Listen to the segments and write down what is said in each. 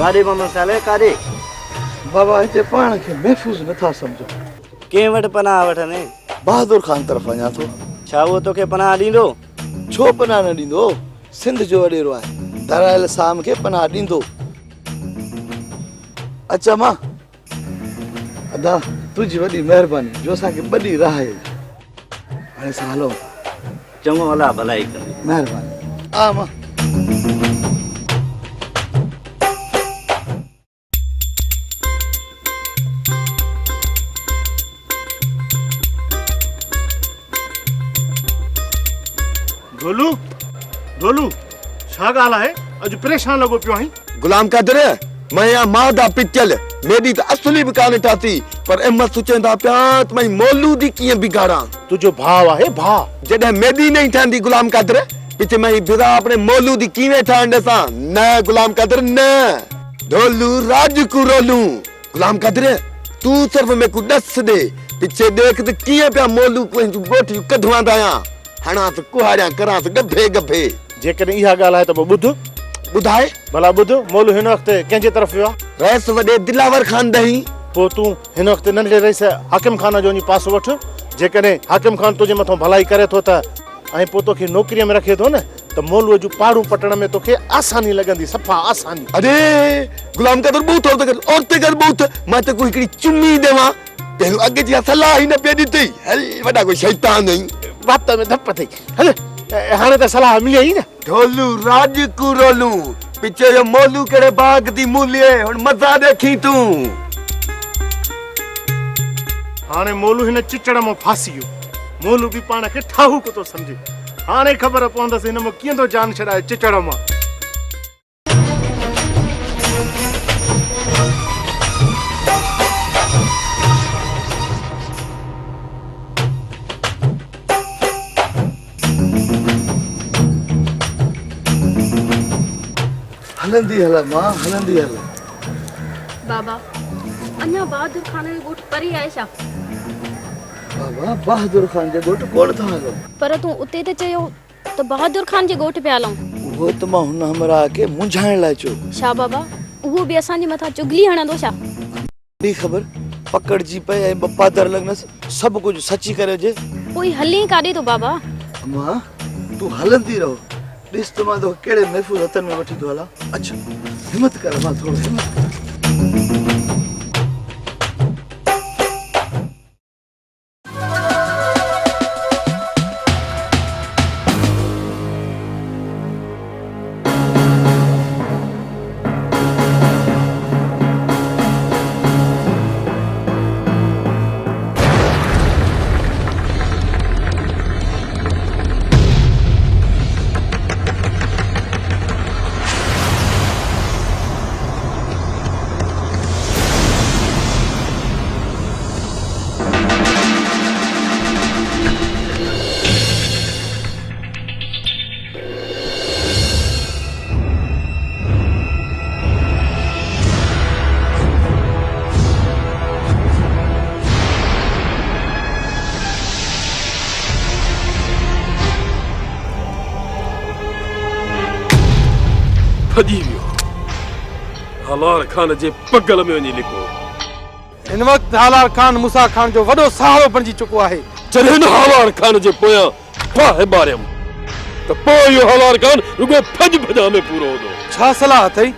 काॾे मोहम्मद साले काॾे? बाबा हिते पाण खे महफ़ूज़ नथा सम्झो। कंहिं वटि पनाह वठनि? बहादुर खान तरफ़ वञा थो। छा उहो तोखे पनाह ॾींदो? छो पनाह न ॾींदो? सिंध जो वॾेरो आहे, दराइल साम खे पनाह ॾींदो। अच्छा मां अदा तुंहिंजी वॾी महिरबानी जो असांखे ॿॾी राह आहे। हाणे असां हलूं था। चङो अलाह भलाई करे। महिरबानी। आ मां ढोलू ढोलू छा ॻाल्हि आहे? अॼु परेशान लॻो पियो आहीं। गुलाम कादर मैं यहाँ मादा पिचल मेरी तो असली भी कान ठाती पर अहमद सोचंदा पिया त मैं मौलूदी कीअं बिगाड़ा। तुझो भाव आहे भाउ। जॾहिं मेदी नहीं ठहंदी गुलाम कादर पिछे मैं बिरा अपने मौलूदी कीअं ठहण सा न गुलाम कादर न ढोलू राज को रोलू। गुलाम कादर तू सिर्फ मैं को दस दे पिछे देख त कीअं पिया मौलू को गोठी कढवांदा आया हणा त कुहाड़िया करा त गभे गभे। जेकॾहिं इहा ॻाल्हि आहे त पोइ ॿुध बुधाए भला ॿुध मौलू हिन वक़्तु कंहिंजे तरफ़ वियो आहे? रईस वॾे दिलावर खान दही। पोइ तूं हिन वक़्तु नंढे रईस हाकिम खान जो वञी पासो वठ। जेकॾहिं हाकिम खान तुंहिंजे मथां भलाई करे थो त ऐं पोइ तोखे नौकरीअ में रखे थो न त मौलूअ जूं पहाड़ूं पटण में तोखे आसानी लॻंदी सफ़ा आसानी। अरे गुलाम कादर बूथ और ते कर बूथ मां ते कोई हिकिड़ी चुम्मी देवां पहिरियों अॻे जी सलाह ही न पिया ॾिठी। हल वॾा कोई शैतान आहीं वात में धप थई। हल हाणे त सलाह मिले ई न। ढोलू राज को रोलू पिछे जो मौलू कहिड़े बाग दी मूलिए हुन मज़ा देखी तूं। हाणे मौलू हिन चिचड़ मां फासी वियो। मौलू बि पाण खे ठाहूक थो सम्झे। हाणे ख़बर पवंदसि हिन मां कीअं थो जान छॾाए चिचड़ मां। हलंदी हल मां हलंदी हल। बाबा अञा बहादुर खान जो ॻोठ परे आहे छा? बाबा बहादुर खान जे ॻोठ कोन था हलूं। पर तूं उते त चयो त बहादुर खान जे ॻोठ पिया हलूं। उहो त मां हुन हमरा खे मुंझाइण लाइ चयो। छा बाबा उहो बि असांजे मथां चुगली हणंदो छा? बि ख़बर पकड़जी पए ऐं बपादर लॻनसि सभु कुझु सची करे हुजे। पोइ हली काॾे थो बाबा? मां तूं हलंदी रहो ॾिस त मां तो कहिड़े महफ़ूज़ हथनि में वठी थो हलां। अच्छा हिम्मत कर मां थोरो हिम्मत कर। भॼी वियो हलार खान जे पगल में वञी लिको। हिन वक़्तु हालार खान मूसा खान जो वॾो सहारो बणिजी चुको आहे। जॾहिं हालार खान जे पोयां फाहे ॿारियमि त पोइ इहो हालार खान रुगो फज भॼा में पूरो हूंदो। छा सलाह अथई?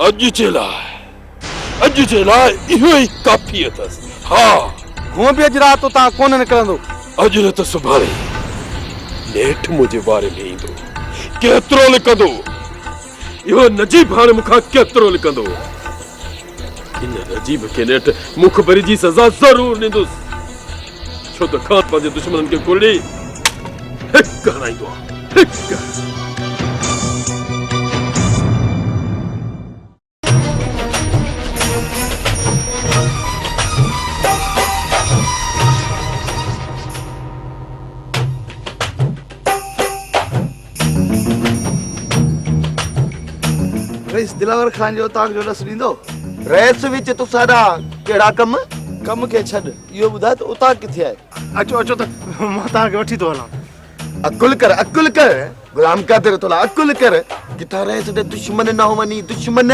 अॼु जे लाइ इहो ई काफ़ी अथसि। हा हूअं बि अॼु राति तव्हां कोन निकिरंदो। अॼु न त सुभाणे नेठि मुंहिंजे बारे में ईंदो। केतिरो लिकंदो इहो नजीब हाणे मूंखां केतिरो लिकंदो। इन नजीब खे नेठि मुखबरी जी सज़ा ज़रूर ॾींदुसि छो त खान पंहिंजे दुश्मननि खे कुरड़ी हिकु हणाईंदो आहे हिकु। रईस दिलावर खान जो ताक जो ॾस ॾींदो? रईस विच तुसां कहिड़ा कम खे छॾ इहो ॿुधाए त उतां किथे आहे? अचो अचो त मां तव्हांखे वठी थो हलां। अकुल कर गुलाम कादर तोला अकुल कर किथा रईस दे दुश्मन न हो वनी दुश्मन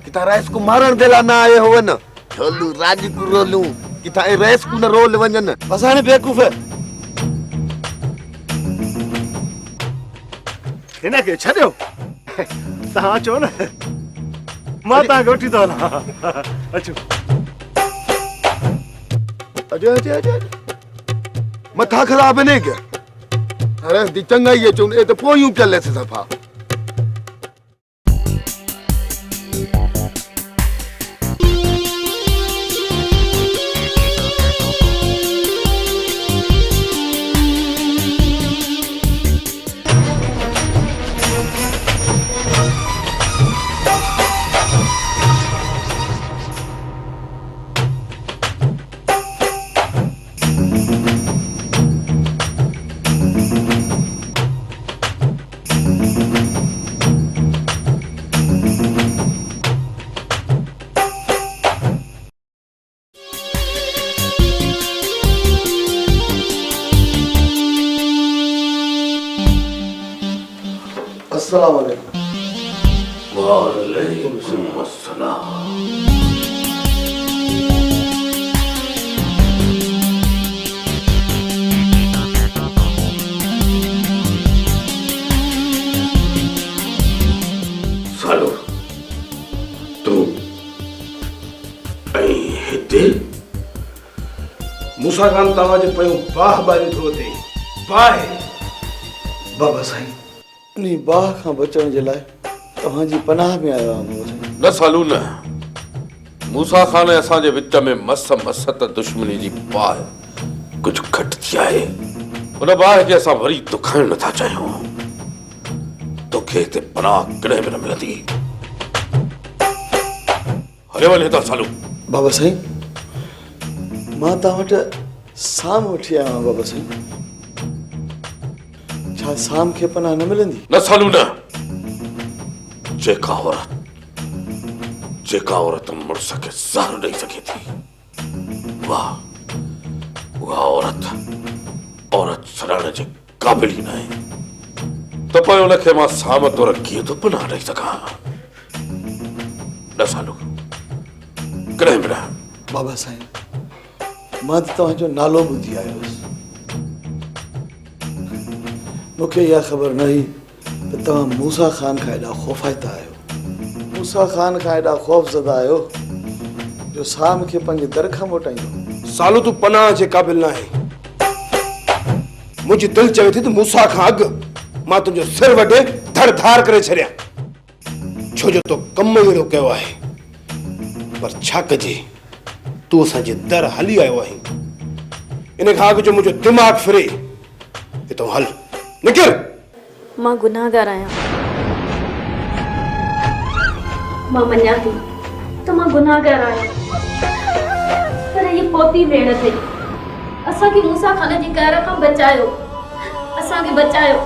किथा किथा रैस को मारण देला ना आए हो न ढोलू राज को रोलू किथा ए रैस को न रोल वञन बस हाणे बेवकूफ़ हिनखे छॾियो तव्हां अचो न मां तव्हांखे वठी थो हलां अचो अजय अजय अजय मथा खराब ने क्या अरे दी चंगाई है चुन ए तो पोयूं पियल से सफा अस्सलाम वालेकुम वालेकुम अस्सलाम सालो तू ऐं हिते मूसा खान तव्हांजे पयूं बाह बारी थो अचे बाह बाबा साईं उन बाह खां बचण जे लाइ तव्हांजी पनाह में आयो आहियां बाबा साईं न सालू न मूसा खान ऐं असांजे विच में मस त दुश्मनी जी बाह कुझु घटि थी आहे उन बाह खे असां वरी दुखाइण नथा चाहियूं तोखे हिते पनाह कॾहिं बि न मिलंदी हले वञ हितां सालू बाबा साईं मां तव्हां वटि साम वठी आयो आहियां बाबा साईं छा साम खे पनाह न मिलंदी न सालू न जेका औरत मुड़ुस खे ज़हर ॾेई सघे थी उहा औरत छॾाइण जे क़ाबिल ई न आहे त पोइ उनखे मां साम तौर कीअं थो पनाह ॾेई सघां न सालू कॾहिं बि न बाबा साईं मां त तव्हांजो नालो ॿुधी आयो हुयुसि मूंखे इहा ख़बर न हुई त तव्हां मूसा ख़ान खां एॾा ख़ौफ़ाइता आहियो मूसा ख़ान खां एॾा ख़ौफ़ज़दा आहियो जो साम खे पंहिंजे दर खां मोटाईंदो सालू तूं पनाह जे क़ाबिल न आहे मुंहिंजी दिलि चवे थी त मूसा खां अॻु मां तुंहिंजो सिर वढे धड़ धार करे छॾियां छो जो तो कम अहिड़ो कयो आहे पर छा कजे तूं असांजे दर हली आयो आहीं इन खां अॻु जो मुंहिंजो दिमाग़ फिरे हितां हल निकिर मां गुनाहगार आहियां मां मञा थी त मां गुनाहगार आहियां पर ये पोती भेण अथई असांखे मूसा खान जी कहर खां बचायो असांखे बचायो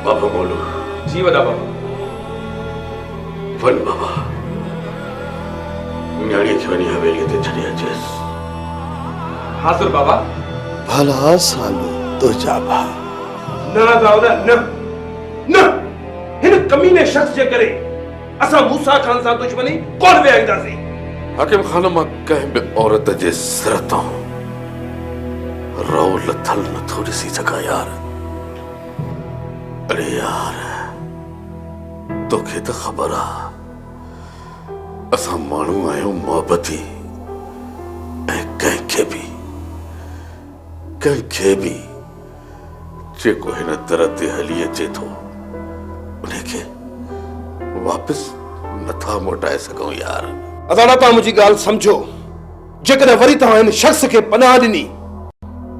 बाबा बोलो जी वॾा बाबा वन बाबा न्याणीअ खे वञी हवेलीअ ते छॾे अचेसि हाज़िर बाबा भला सालू तुंहिंजा भाउ न दाऊदा न न हिन कमीने शख्स जे करे असां मूसा खान सां दुश्मनी कोन विहाईंदासीं हाकिम खान मां कंहिं बि औरत जे सिर तां रो लथल नथो ॾिसी सघां यार अरे यार तोखे त ख़बर आहे असां माण्हू आहियूं मोहबती ऐं कंहिंखे बि जेको हिन दर ते हली अचे थो उनखे वापसि नथा मोटाए सघूं यार अदालत मुंहिंजी ॻाल्हि सम्झो जेकॾहिं वरी तव्हां हिन शख़्स खे पनाह ॾिनी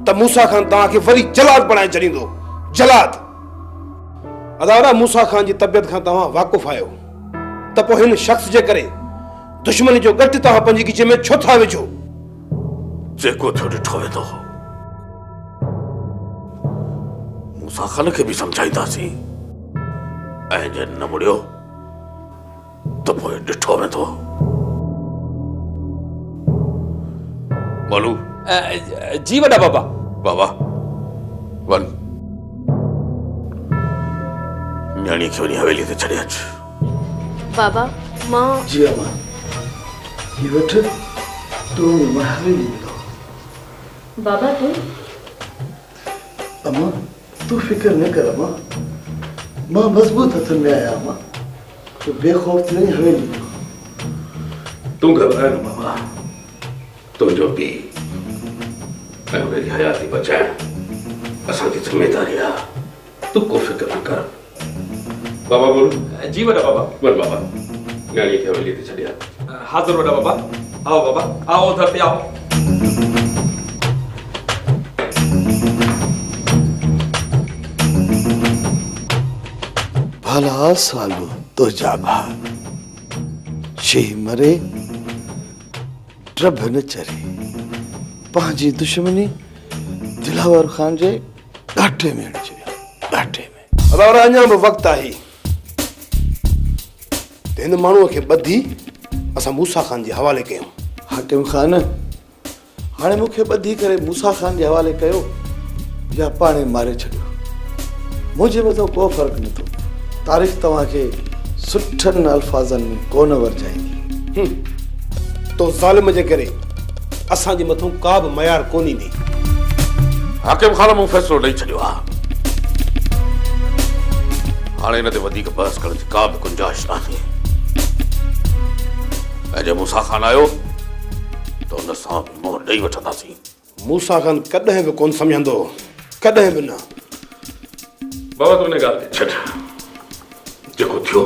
त मूसा खान तव्हांखे वरी जलाद बणाए छॾींदो। जलाद। अदावरा मूसा खान जी तबियत खां तव्हां वाक़ुफ़ आहियो त पोइ हिन शख़्स जे करे दुश्मनी जो गट तव्हां पंहिंजी गिचे में छो था विझो? जेको थियो ॾिठो वेंदो मूसा खान खे बि सम्झाईंदासीं ऐं जे न मुड़ियो त पोइ ॾिठो वेंदो। बोलू जी वॾा बाबा। बाबा वन न्याणी खे वञी हवेली ते छॾे अच। बाबा मां जी अम्मा ये वठ तू मां हवेली वेंदो। बाबा तू अम्मा तू फिक्र न कर अम्मा, मां मजबूत हथन में आया अम्मा, तो बेखौफ नहीं हवेली वेंदो। तूं घबराए न बाबा, तुंहिंजो पीउ ऐं हुनजी हयाती बचाइण असांजी ज़िमेदारी आहे। तूं को फिक्र न कर। बाबा बोलू। जी वॾा बाबा। वन बाबा न्याणी खे हवेली ते छॾे अच। हाज़िर वॾा बाबा। आओ बाबा आओ उधर पे आओ। भला सालू तो जाबा शी मरे ट्रभ न चरे, पंहिंजी दुश्मनी दिलावर खान जे घाटे में अड़ी छॾिया। घाटे में अदावरा अञा बि वक़्तु आहे। हिन माण्हूअ खे ॿधी असां मूसा खान जे हवाले कयूं। हाकिम खान हाणे मूंखे ॿधी करे मूसा खान जे हवाले कयो या पाणे मारे छॾियो, मुंहिंजे मथां को फ़र्क़ु नथो। तारीख़ तव्हांखे सुठनि अल्फाज़नि में कोन वरजाईंदी। तो ज़ालिम जे करे असांजे मथां का बि मयार कोन ईंदी। हाकिम खान मूं फ़ैसिलो ॾेई छॾियो आहे। हाणे हिन ते वधीक बहस करण जी का बि गुंजाइश नाहे। ऐं जे मूसा खान आयो त हुन सां बि मुंहुं ॾेई वठंदासीं। मूसा खान कॾहिं बि कोन सम्झंदो, कॾहिं बि न। बाबा तूं हिन ॻाल्हि खे छॾ, जेको थियो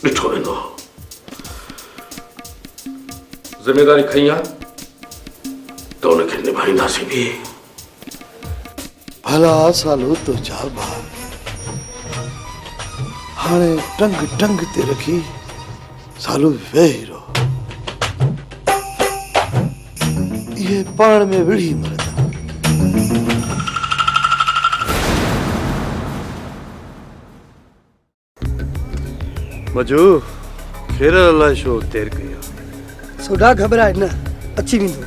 ॾिठो वेंदो। ज़िमेदारी खई आहे त हुनखे निभाईंदासीं बि। भला सालो तो जाबा हाणे टंग टंग ते रखी सालू वेही रहो, ये पाण में विढ़ी मरदा। मजू खेर अलाए छो देर कई आहे। सोडा घबराए न, अची वेंदो।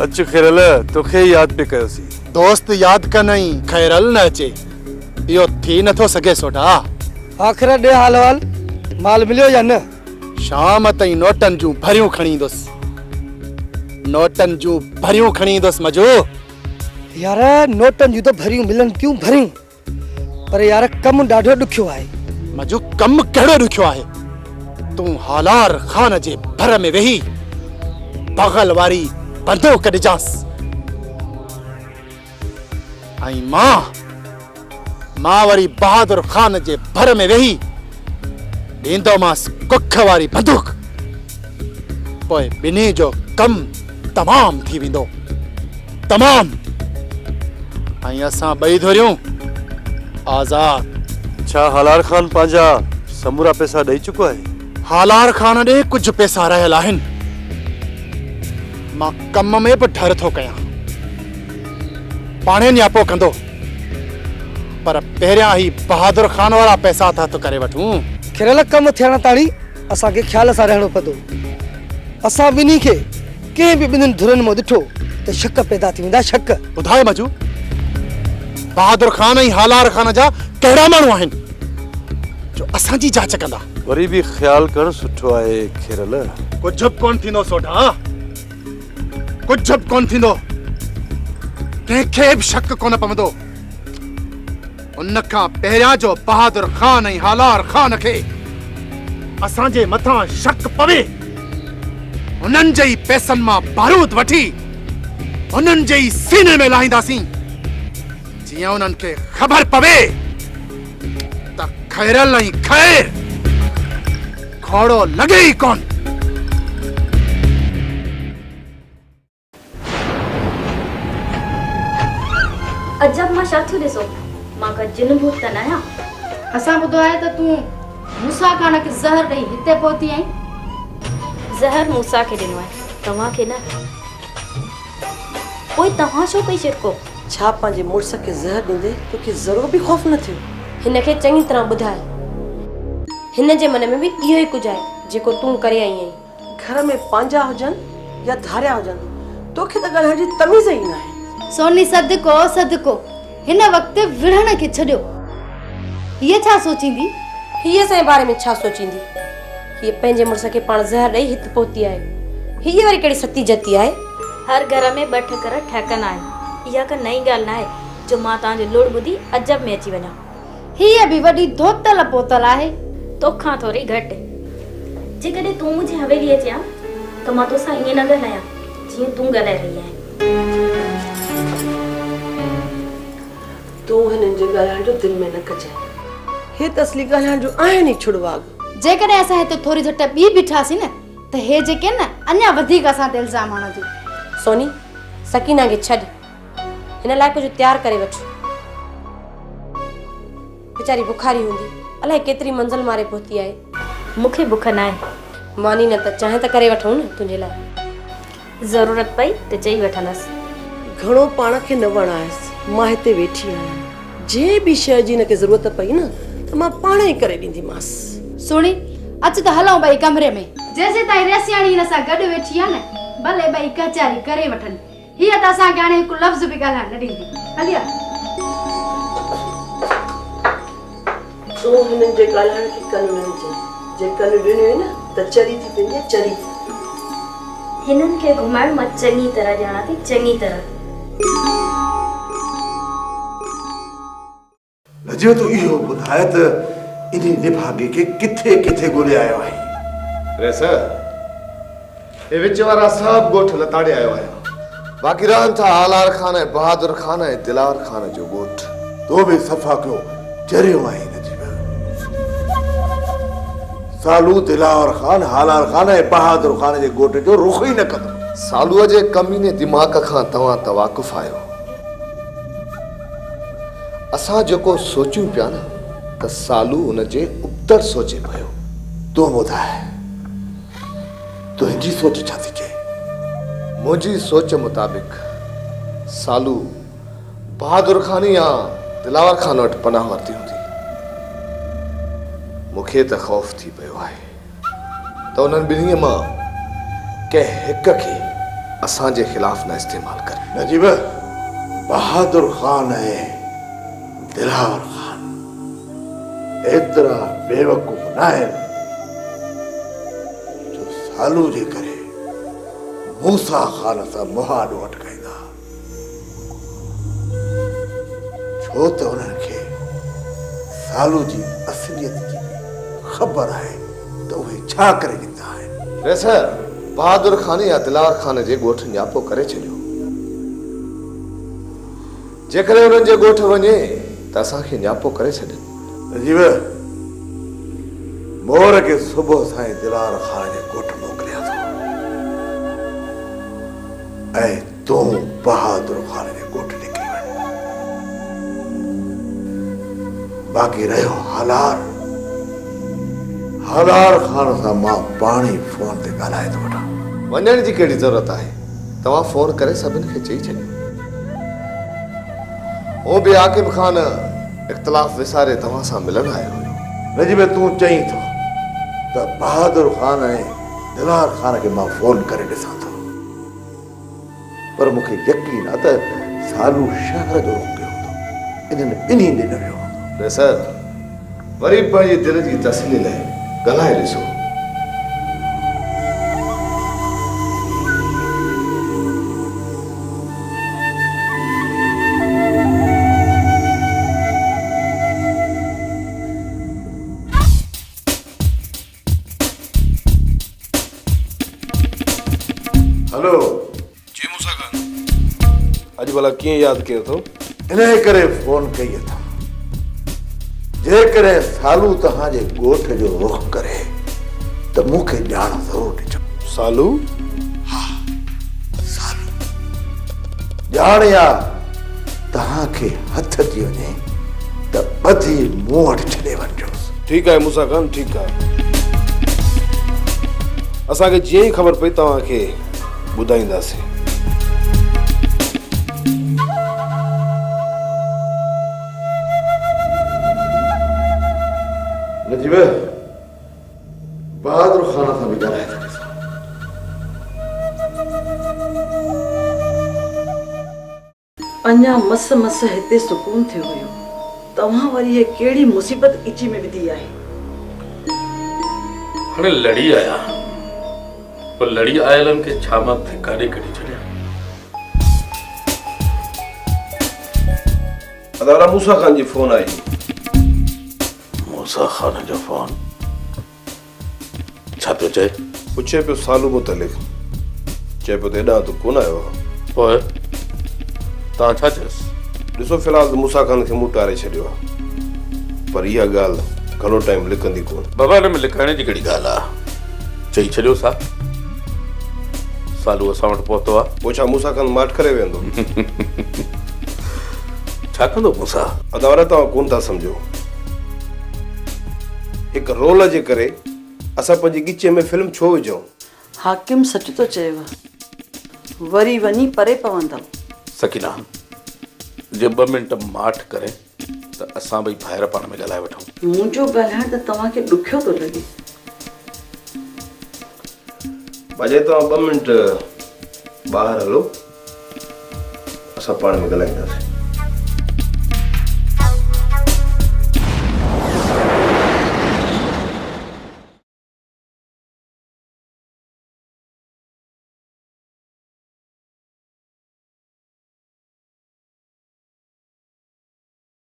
अच खेरल तोखे याद पे कयोसीं। दोस्त याद कनई खैरल न अचे, इहो थी नथो सघे सोडा। आख़िर ॾे हाल वाल, माल मिलियो या न? शाम ताईं नोटनि जूं भरियूं खणी ईंदुसि, नोटनि जूं भरियूं खणी ईंदुसि मजो। यार नोटनि जूं त भरियूं मिलनि थियूं भरियूं, पर यार कमु ॾाढो ॾुखियो आहे। मजो कमु कहिड़ो ॾुखियो आहे? तूं हालार खान जे भर में वेही बगल वारी बंदूक ॾिजांसि, ऐं मां वरी बहादुर खान जे भर में वेही ॾींदोमांसि कुख वारी बंदूक। पोइ ॿिन्ही जो कमु तमामु थी वेंदो, तमामु। ऐं असां ॿई धुरियूं आज़ाद। छा हालार खान पंहिंजा समूरा पैसा ॾेई चुको आहे? हालार खान ॾे कुझु पैसा रहियल आहिनि। मां कम में बि डर थो कयां, पाणे न्यापो कंदो, पर पहिरियां ई बहादुर खान वारा पैसा था तो करे वठूं। खिरल कमु थियण ताणी असांखे ख़्याल सां रहणो पवंदो। असां ॿिन्ही खे कंहिं बि ॿिन्हिनि धुरनि मां ॾिठो त शक पैदा थी वेंदा। शक ॿुधाए मजू, बहादुर खान ऐं हालार खान जा कहिड़ा माण्हू आहिनि जो असांजी जांच कंदा? वरी बि ख़्याल कर सुठो आहे खेरल। कुझु बि कोन थींदो सोढा, कुझु बि कोन थींदो। कंहिंखे बि शक कोन पवंदो। उन खां पहिरियां जो बहादुर खान ऐं हालार खान खे असांजे मथां शक पवे, उन्हनि जे ई पैसनि मां बारूद वठी उन्हनि जे ई सीने में लाहींदासीं, जीअं उन्हनि खे ख़बर पवे त खैरल ऐं खैर खोड़ो लॻे ई कोन। अजब मां छा थियो ॾिसो मां का जिन भूत त न आहियां। असां ॿुधो आहे त तूं मूसा खान खे ज़हर ॾेई हिते पहुती आई। ज़हर मूसा खे ॾिनो आहे, तव्हांखे न। पोइ तव्हां छो कई शिरको? छा पंहिंजे मुड़ुस खे ज़हर ॾींदे तोखे ज़रो बि ख़ौफ़ न थियो? हिन खे चङी तरह ॿुधाए, हिन जे मन में बि इहो ई कुझु आहे जेको तूं करे आई आहीं। घर में पंहिंजा हुजनि या धारिया हुजनि, तोखे त ॻाल्हाइण जी तमीज़ ई न आहे। सोनी सदको सदको, हिन वक़्तु विढ़ण खे छॾियो। हीअ छा सोचींदी? हीअ असांजे बारे में छा सोचींदी? हीअ पंहिंजे मुड़ुस खे पाण ज़हर ॾेई हिते पहुती आहे। हीअ वरी कहिड़ी सती जती आहे? हर घर में ॿ ठकर ठहकंदा आहिनि। इहा का नई ॻाल्हि न आहे जो मां तव्हांजो लुड़ ॿुधी अजब में अची वञा। हीअ बि वॾी धोतल पोतल आहे, तोखां थोरी घटि। जेकॾहिं तूं मुंहिंजी हवेली अची आ त मां तोसां ईअं न ॻाल्हायां जीअं तूं ॻाल्हाए रही आहीं। तूं हिननि जे ॻाल्हाइण जो दिलि में न कजांइ। हे त असली ॻाल्हाइण जो आहिनि ई छुड़वाग। जेकॾहिं असां हिते थोरी झट ॿी बीठासीं न त हे जेके न अञा वधीक असां ते इल्ज़ाम हणंदियूं। सोनी, सकीना खे छॾ, हिन लाइ कुझु तयारु करे वठ। वीचारी बुखारी हूंदी, अलाए केतिरी मंज़िल मारे पहुती आहे। मूंखे बुख न आहे। मानी न त चाहे त करे वठूं न तुंहिंजे लाइ। ज़रूरत पई त चई वठंदसि। घणो पाण खे न वणायसि, मां हिते वेठी आहियां। जे बि शइ जी हिनखे ज़रूरत पई न त मां पाण ई करे ॾींदीमांसि। सुणी, अच त हलूं ॿई कमरे में। जेसीं ताईं रेसियाणी हिन सां गॾु वेठी आहे न, भले ॿई कचहरी करे वठनि। हीअ त असांखे हाणे हिकु लफ़्ज़ बि ॻाल्हाइण न ॾींदी। हली आ। तूं हिननि जे ॻाल्हाइण खे कन न ॾिजे। जे कन ॾिनो न त चरी थी पंहिंजे चरी। हिननि खे घुमाइण मां चङी तरह ॼाणा थी, चङी तरह। नजीब तूं इहो ॿुधाए त इन निभागे खे किथे किथे ॻोल्हे आयो आहीं? रे सर, हे विच वारा सभु ॻोठ लताड़े आयो आहियां। बाक़ी रहनि था आलार खान ऐं बहादुर खान ऐं दिलावर खान जो ॻोठ। तो बि सफ़ा कयो चरियो आहीं नजीब। सालू दिलावर खान, हालार खान ऐं बहादुर खान जे ॻोठ जो रुख ई न कंदो। सालूअ जे कमीने दिमाग़ खां तव्हां तवाकुफ़ आहियो। असां जेको सोचियूं पिया न त सालू उन जे उबतड़ सोचे पियो। तूं ॿुधाए, तुंहिंजी सोच छा थी चए? मुंहिंजी सोच मुताबिक़ सालू बहादुर खान या दिलावर खान वटि पनाह वरिती हूंदी। मूंखे त ख़ौफ़ थी पियो आहे त उन्हनि ॿिन्ही मां कंहिं हिक खे असांजे ख़िलाफ़ न इस्तेमालु करे। नजीब, बहादुर खान ऐं दिलावर खान एतिरा बेवकूफ़ न आहिनि जो सालू जे करे मूसा खान सां मुहानो अटकाईंदा। छो त उन्हनि खे सालू जी असलियत जी ख़बर आहे त उहे छा करे ॾींदा आहिनि। वैसे बहादुर खान या दिलावर खान जे ॻोठ न्यापो करे छॾियो। जेकॾहिं उन्हनि जे ॻोठ वञे त असांखे न्यापो करे छॾनि। नजीब, मोर खे सुबुह सां ई दिलावर खान जे ॻोठ मोकिलिया थो ऐं तूं बहादुर खान जे ॻोठ निकिरी वञ। बाक़ी रहियो हालार खान सां मां पाण ई फोन ते ॻाल्हाए थो वठां। वञण जी कहिड़ी ज़रूरत आहे? तव्हां फोन करे सभिनि खे चई छॾियो। वो बि आकिब खान इख़्तिलाफ़ विसारे तव्हां सां मिलण आयो हुयो। नजीब, तूं चईं थो त बहादुर खान ऐं दिलावर खान खे मां फोन करे ॾिसां थो, पर मूंखे यकीन आहे त सालू शहर जो रुख कयो हूंदो, इन्हनि ॿिन्ही ॾे न वियो हूंदो। सर, वरी पंहिंजी दिलि जी तसली लाइ ॻाल्हाए ॾिसो। हेलो जी मूसा खान, अॼु भला कीअं यादि कयो अथव? इन करे फोन कई अथमि, जेकॾहिं सालू तव्हांजे ॻोठ जो रुख करे त मूंखे ॼाण ज़रूरु ॾिजो। सालू? हा, सालू ॼाण या तव्हांखे हथ थी वञे त ॿधी मूं वटि छॾे वञिजोसि। ठीकु आहे मूसा खान, ठीकु आहे। असांखे जीअं ई ख़बर पई तव्हांखे ॿुधाईंदासीं। नजीब बहादुर खान सां बि ॻाल्हाए था ॾिसां। अञा मस मस हिते सुकून थियो हुयो, तव्हां वरी हे कहिड़ी मुसीबत इची में विधी आहे? हाणे लड़ी आया, पर लड़ी आयलनि खे छा मां धिकारे कढी छॾिया? अदारा मूसा खान जी फोन आई। मूसा खान जो फोन छा पियो चए? पुछे पियो सालू मुतलिक, चए पियो त हेॾां तूं कोन आयो आहे। पोइ तव्हां छा चयोसि? ॾिसो फ़िलहाल त मूसा खान खे मूं टारे छॾियो आहे, पर इहा ॻाल्हि घणो टाइम लिकंदी कोन। बाबा हिन में लिकाइण जी कहिड़ी ॻाल्हि आहे? चई छॾियो सा सालू असां वटि पहुतो आहे। पोइ छा मूसा खान माठ करे वेंदो? छा कंदो मूसा? अदावरा तव्हां कोन था सम्झो। हिकु रोल जे करे असां पंहिंजी ॻिचे में फिल्म छो विझूं? हाकिम सच तो चएव, वरी वञी परे पवंदव। सकीना जे 2 मिंट माठ करे त असां ॿई ॿाहिरि पाण में ॻाल्हाए वठूं। मुंहिंजो ॻाल्हाइण त तव्हांखे ॾुखियो थो लॻे। बजाए तव्हां 2 मिंट ॿाहिरि हलो, असां पाण में ॻाल्हाईंदासीं।